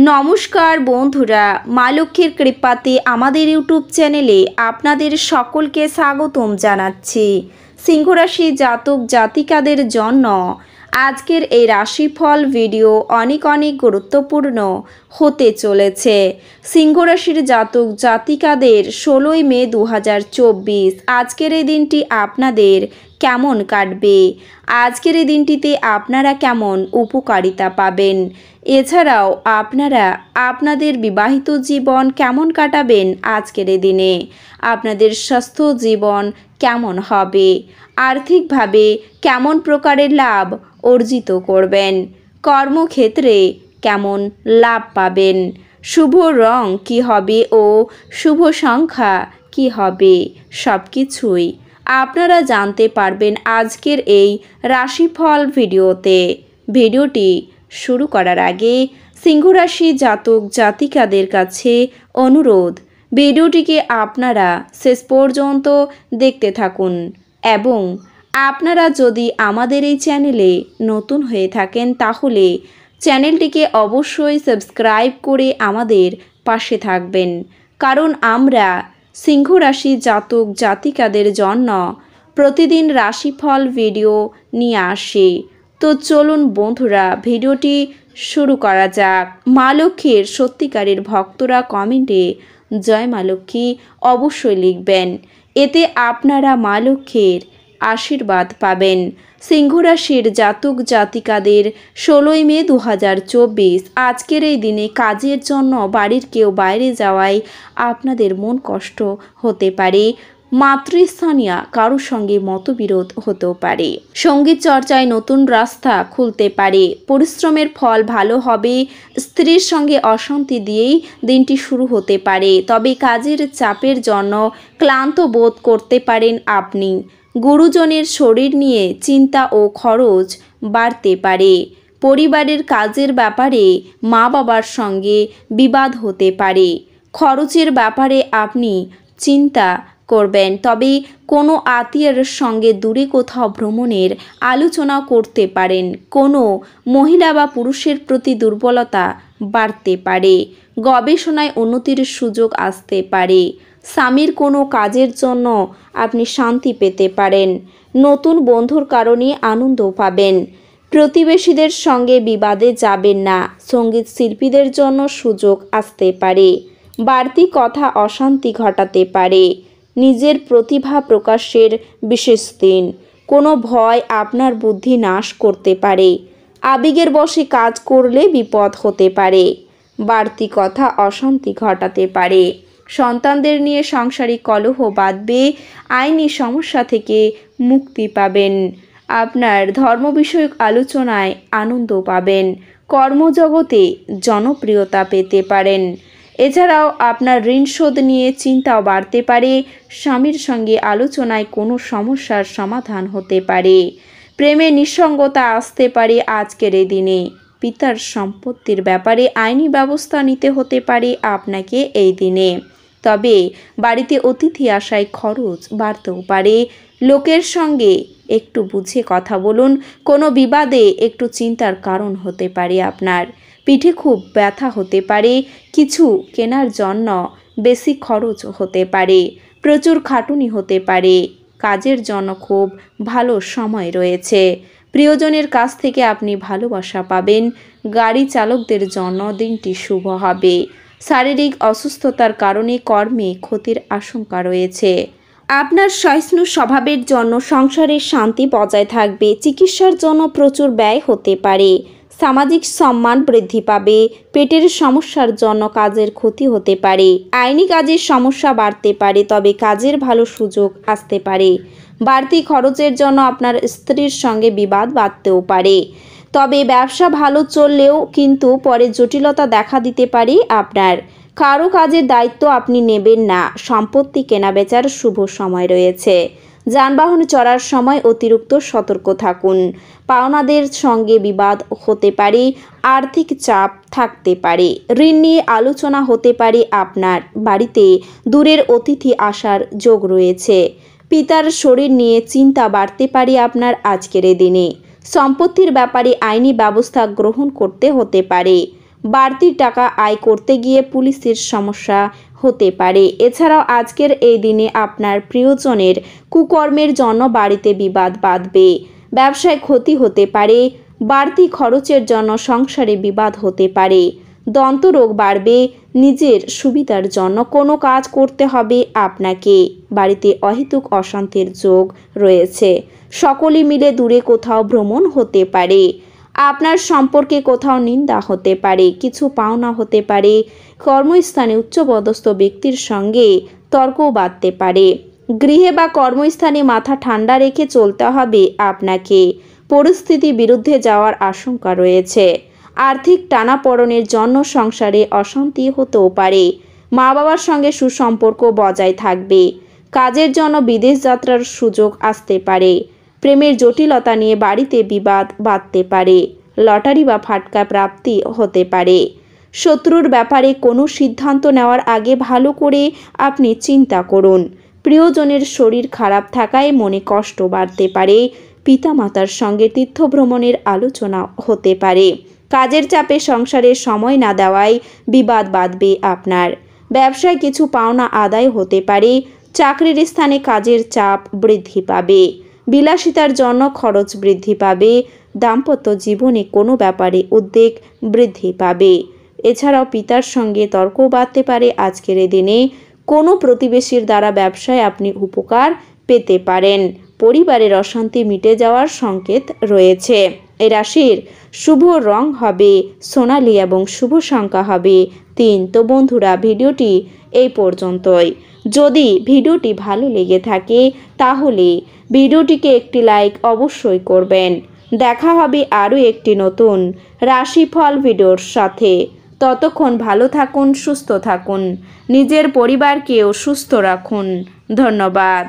নমস্কার বন্ধুরা, মা লক্ষ্মীর কৃপাতে আমাদের ইউটিউব চ্যানেলে আপনাদের সকলকে স্বাগতম জানাচ্ছি। সিংহ রাশি জাতক জাতিকাদের জন্য আজকের এই রাশিফল ভিডিও অনেক গুরুত্বপূর্ণ হতে চলেছে। সিংহ রাশির জাতক জাতিকাদের 16 মে 2024 আজকের এই দিনটি আপনাদের কেমন কাটবে, আজকের এই দিনটিতে আপনারা কেমন উপকারিতা পাবেন, এছাড়াও আপনারা আপনাদের বিবাহিত জীবন কেমন কাটাবেন, আজকের এই দিনে আপনাদের স্বাস্থ্য জীবন কেমন হবে, আর্থিকভাবে কেমন প্রকারের লাভ অর্জিত করবেন, কর্মক্ষেত্রে কেমন লাভ পাবেন, শুভ রং কি হবে ও শুভ সংখ্যা কি হবে, সব কিছুই আপনারা জানতে পারবেন আজকের এই রাশিফল ভিডিওতে। ভিডিওটি শুরু করার আগে সিংহ রাশি জাতক জাতিকাদের কাছে অনুরোধ, ভিডিওটিকে আপনারা শেষ পর্যন্ত দেখতে থাকুন এবং আপনারা যদি আমাদের এই চ্যানেলে নতুন হয়ে থাকেন তাহলে চ্যানেলটিকে অবশ্যই সাবস্ক্রাইব করে আমাদের পাশে থাকবেন, কারণ আমরা সিংহ রাশি জাতক জাতিকাদের জন্য প্রতিদিন রাশিফল ভিডিও নিয়ে আসি। তো চলুন বন্ধুরা, ভিডিওটি শুরু করা যাক। মা লক্ষ্মীর সত্যিকারের ভক্তরা কমেন্টে জয় মা লক্ষ্মী অবশ্যই লিখবেন, এতে আপনারা মা লক্ষ্মীর আশীর্বাদ পাবেন। সিংহ রাশির জাতক জাতিকাদের 16 মে 2024 আজকের এই দিনে কাজের জন্য বাড়ির কেউ বাইরে যাওয়ায় আপনাদের মন কষ্ট হতে পারে, মাতৃস্থানীয় কারোর সঙ্গে মতবিরোধ হতেও পারে, সঙ্গীত চর্চায় নতুন রাস্তা খুলতে পারে, পরিশ্রমের ফল ভালো হবে, স্ত্রীর সঙ্গে অশান্তি দিয়েই দিনটি শুরু হতে পারে, তবে কাজের চাপের জন্য ক্লান্ত বোধ করতে পারেন আপনি। গুরুজনের শরীর নিয়ে চিন্তা ও খরচ বাড়তে পারে, পরিবারের কাজের ব্যাপারে মা বাবার সঙ্গে বিবাদ হতে পারে, খরচের ব্যাপারে আপনি চিন্তা করবেন, তবে কোনো আত্মীয়ের সঙ্গে দূরে কোথাও ভ্রমণের আলোচনা করতে পারেন, কোনো মহিলা বা পুরুষের প্রতি দুর্বলতা বাড়তে পারে, গবেষণায় উন্নতির সুযোগ আসতে পারে, স্বামীর কোনো কাজের জন্য আপনি শান্তি পেতে পারেন, নতুন বন্ধুর কারণে আনন্দ পাবেন, প্রতিবেশীদের সঙ্গে বিবাদে যাবেন না, সঙ্গীত শিল্পীদের জন্য সুযোগ আসতে পারে, বাড়তি কথা অশান্তি ঘটাতে পারে, নিজের প্রতিভা প্রকাশের বিশেষ দিন, কোনো ভয় আপনার বুদ্ধি নাশ করতে পারে, আবেগের বশে কাজ করলে বিপদ হতে পারে, বাড়তি কথা অশান্তি ঘটাতে পারে, সন্তানদের নিয়ে সাংসারিক কলহ বাঁধবে, আইনি সমস্যা থেকে মুক্তি পাবেন, আপনার ধর্ম বিষয়ক আলোচনায় আনন্দ পাবেন, কর্মজগতে জনপ্রিয়তা পেতে পারেন, এছাড়াও আপনার ঋণ শোধ নিয়ে চিন্তাও বাড়তে পারে, স্বামীর সঙ্গে আলোচনায় কোনো সমস্যার সমাধান হতে পারে, প্রেমে নিঃসঙ্গতা আসতে পারে আজকের এই দিনে, পিতার সম্পত্তির ব্যাপারে আইনি ব্যবস্থা নিতে হতে পারে আপনাকে এই দিনে, তবে বাড়িতে অতিথি আসায় খরচ বাড়তেও পারে, লোকের সঙ্গে একটু বুঝে কথা বলুন, কোনো বিবাদে একটু চিন্তার কারণ হতে পারে আপনার, পিঠে খুব ব্যথা হতে পারে, কিছু কেনার জন্য বেশি খরচ হতে পারে, প্রচুর খাটুনি হতে পারে, কাজের জন্য খুব ভালো সময় রয়েছে, প্রিয়জনের কাছ থেকে আপনি ভালোবাসা পাবেন, গাড়ি চালকদের জন্য দিনটি শুভ হবে, শারীরিক অসুস্থতার কারণে কর্মে ক্ষতির আশঙ্কা রয়েছে, আপনার সহিষ্ণু স্বভাবের জন্য সংসারের শান্তি বজায় থাকবে, চিকিৎসার জন্য প্রচুর ব্যয় হতে পারে, সামাজিক সম্মান বৃদ্ধি পাবে, পেটের সমস্যার জন্য কাজের ক্ষতি হতে পারে, আইনি কাজের সমস্যা বাড়তে পারে, তবে কাজের ভালো সুযোগ আসতে পারে, বাড়তি খরচের জন্য আপনার স্ত্রীর সঙ্গে বিবাদ বাঁধতেও পারে, তবে ব্যবসা ভালো চললেও কিন্তু পরে জটিলতা দেখা দিতে পারে আপনার, কারো কাজের দায়িত্ব আপনি নেবেন না, সম্পত্তি কেনাবেচার শুভ সময় রয়েছে, যানবাহন চড়ার সময় অতিরিক্ত সতর্ক থাকুন, পাওনাদের সঙ্গে বিবাদ হতে পারে, আর্থিক চাপ থাকতে পারে, ঋণ নিয়ে আলোচনা হতে পারে আপনার, বাড়িতে দূরের অতিথি আসার যোগ রয়েছে, পিতার শরীর নিয়ে চিন্তা বাড়তে পারে আপনার আজকের দিনে, সম্পত্তির ব্যাপারে আইনি ব্যবস্থা গ্রহণ করতে হতে পারে, বাড়তি টাকা আয় করতে গিয়ে পুলিশের সমস্যা হতে পারে। এছাড়াও আজকের এই দিনে আপনার প্রিয়জনের কুকর্মের জন্য বাড়িতে বিবাদ বাঁধবে, ব্যবসায় ক্ষতি হতে পারে, বাড়তি খরচের জন্য সংসারে বিবাদ হতে পারে, দন্তরোগ বাড়বে, নিজের সুবিধার জন্য কোনো কাজ করতে হবে আপনাকে, বাড়িতে অহেতুক অশান্তির যোগ রয়েছে, সকলে মিলে দূরে কোথাও ভ্রমণ হতে পারে, আপনার সম্পর্কে কোথাও নিন্দা হতে পারে, কিছু পাওনা হতে পারে, কর্মস্থানে উচ্চপদস্থ ব্যক্তির সঙ্গে তর্ক বাঁধতে পারে, গৃহে বা কর্মস্থানে মাথা ঠান্ডা রেখে চলতে হবে আপনাকে, পরিস্থিতি বিরুদ্ধে যাওয়ার আশঙ্কা রয়েছে, আর্থিক টানাপোড়েনের জন্য সংসারে অশান্তি হতেও পারে, মা বাবার সঙ্গে সুসম্পর্ক বজায় থাকবে, কাজের জন্য বিদেশ যাত্রার সুযোগ আসতে পারে, প্রেমের জটিলতা নিয়ে বাড়িতে বিবাদ বাঁধতে পারে, লটারি বা ফাটকা প্রাপ্তি হতে পারে। শত্রুর ব্যাপারে কোনো সিদ্ধান্ত নেওয়ার আগে ভালো করে আপনি চিন্তা করুন। প্রিয়জনের শরীর খারাপ থাকায় মনে কষ্ট বাড়তে পারে, পিতামাতার সঙ্গে তীর্থভ্রমণের আলোচনা হতে পারে, কাজের চাপে সংসারে সময় না দেওয়ায় বিবাদ বাঁধবে আপনার, ব্যবসায় কিছু পাওনা আদায় হতে পারে, চাকরির স্থানে কাজের চাপ বৃদ্ধি পাবে, বিলাসিতার জন্য খরচ বৃদ্ধি পাবে, দাম্পত্য জীবনে কোনো ব্যাপারে উদ্বেগ বৃদ্ধি পাবে। এছাড়াও পিতার সঙ্গে তর্ক বাঁধতে পারে আজকের দিনে, কোনো প্রতিবেশীর দ্বারা ব্যবসায় আপনি উপকার পেতে পারেন, পরিবারের অশান্তি মিটে যাওয়ার সংকেত রয়েছে। এই রাশির শুভ রং হবে সোনালী এবং শুভ সংখ্যা হবে 3। তো বন্ধুরা, ভিডিওটি এই পর্যন্তই। যদি ভিডিওটি ভালো লেগে থাকে তাহলে ভিডিওটিকে একটি লাইক অবশ্যই করবেন। দেখা হবে আরও একটি নতুন রাশিফল ভিডিওর সাথে। ততক্ষণ ভালো থাকুন, সুস্থ থাকুন, নিজের পরিবারকেও সুস্থ রাখুন। ধন্যবাদ।